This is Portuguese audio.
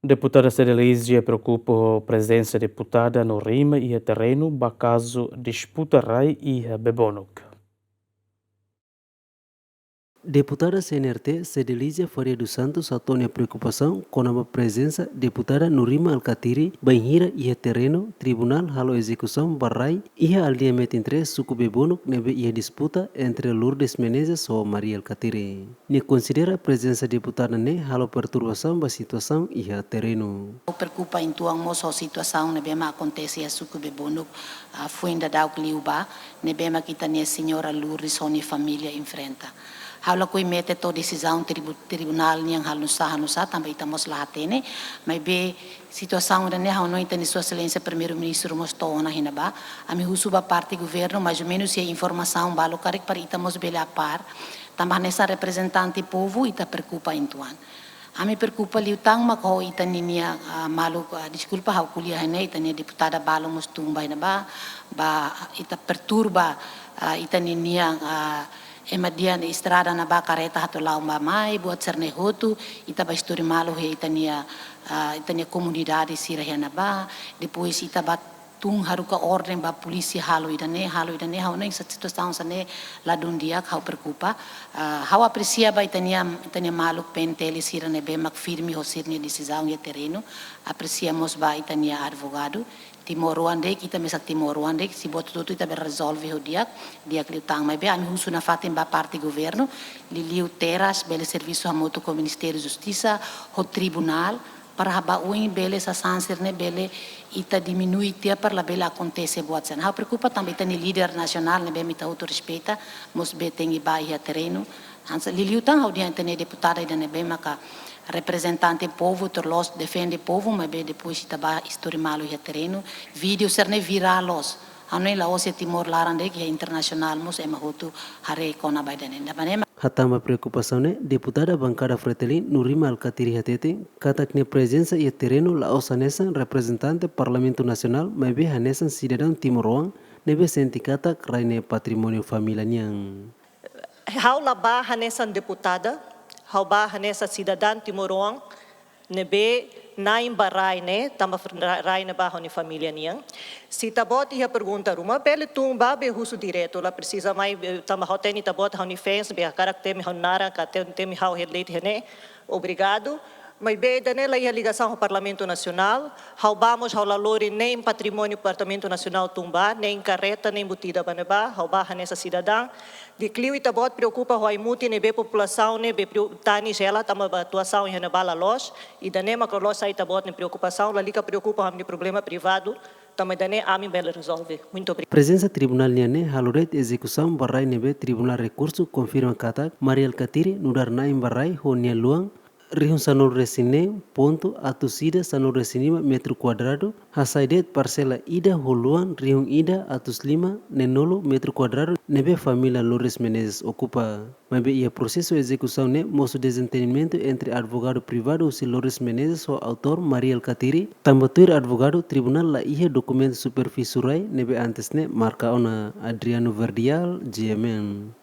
Deputada Cerealizia preocupa a presença deputada no Rima e a terreno, ba caso disputa Rai e a Bebonuk. Deputada CNRT Cedelícia Faria dos Santos atone a preocupação com a presença deputada Nurima Alcatiri, Banhira e terreno, Tribunal Halo Execução Barrai e a alinhamento entre Sucubebonuk nebe e a disputa entre Lourdes Menezes ou Maria Alcatiri. Ne considera a presença deputada ne halo perturbação da situação e a terreno. Preocupa em tua a situação ne bema acontece a Sucubebonuk a fuenda da Ucliuba ne bema kita ne senhora Lourdes Oni família enfrenta. Haula ko mete to decisão tribunal yang hanusa também estamos lá tene mas be situação da ne não entende sua excelência primeiro-ministro mostrou na hinaba a mi husuba parte governo mais ou menos a informação balo karek para estamos bela par também nessa representante povo ita preocupa em tuan a mi preocupa liutang mako ita ninia malu desculpa hau kuliah ne ita ne deputada balo mustumba hinaba ba ita perturba ita ninia emadian estrada na ba careta hatu lau mamai buat cerne hotu ita ba histori malu he itania comunidade sira he na ba depois ita ba tung haruka ordem ba polisi halu idane hau nem situação sane la dundia hau preocupa hau aprecia ba itania malu pentele sira ne be mak firme ho sirne decisão e terreno apreciamos ba itania advogado Timoruande kita mesak Timoruande si boto tudo ita resolve o dia liutang mas bem a mi husu na fatem ba parte governo li liu teras bele serviço a moto com Ministério Justiça o tribunal para haba uin bele sa sansir ne bele ita diminui tia para la bele acontece buat sen ha preocupa também tani líder nacional ne bem ita auto respeita mos be tengi ba ia terreno hansa li liutang au dia tani deputada ida ne bem maka representante povo torlos defende povo mas bem depois está ba história malo e terreno vídeo ser ne viralos anoi la ose Timor Larande que é internacional mos é mahutu hare kona baidane da banema Hatama preocupação ne deputada bancada Fretelin Nurima Alcatiri Hatete katak ne presença e terreno la osanesa representante Parlamento Nacional mas bem hanesa cidadão Timoroan nebe senti katak raine patrimônio família niang. Hau la ba hanesa deputada hau ba hanesa cidadã Timoroan nebe naim barai ne tama rai ne ba honi família niang si tabot ia pergunta ruma pele tum ba be husu direto la precisa mai tama hoteni tabot honi fence be karakter mi honara ka tem hau headlate hene obrigado mas bem danela ia ligação ao Parlamento Nacional hau bamos hau la lori nem patrimônio Parlamento Nacional tumba nem carreta nem butida baneba hau ba hanesa cidadã de clio e tabot preocupa o imuti nebe população nebe tani gela tama atuação em renebala los e danema que los sai tabot nem preocupação la liga preocupa hamni problema privado também dane ami bela resolve muito obrigado. Presença tribunal niane haluret execução barrai nebe tribunal recurso confirma katak Maria Alcatiri nudar naim barrai ho nia luang Rihun sanur resine ponto atusida sanur resinima metro quadrado hasaidet parcela ida holuan rihun ida atus 5 nenolo metro quadrado nebe família Lourdes Menezes ocupa mas ia processo de execução ne moço desentendimento entre advogado privado e Lourdes Menezes o autor Maria Alcatiri tambatuir advogado tribunal la ia documento superfisurai nebe antes ne marca ona Adriano Verdial GMN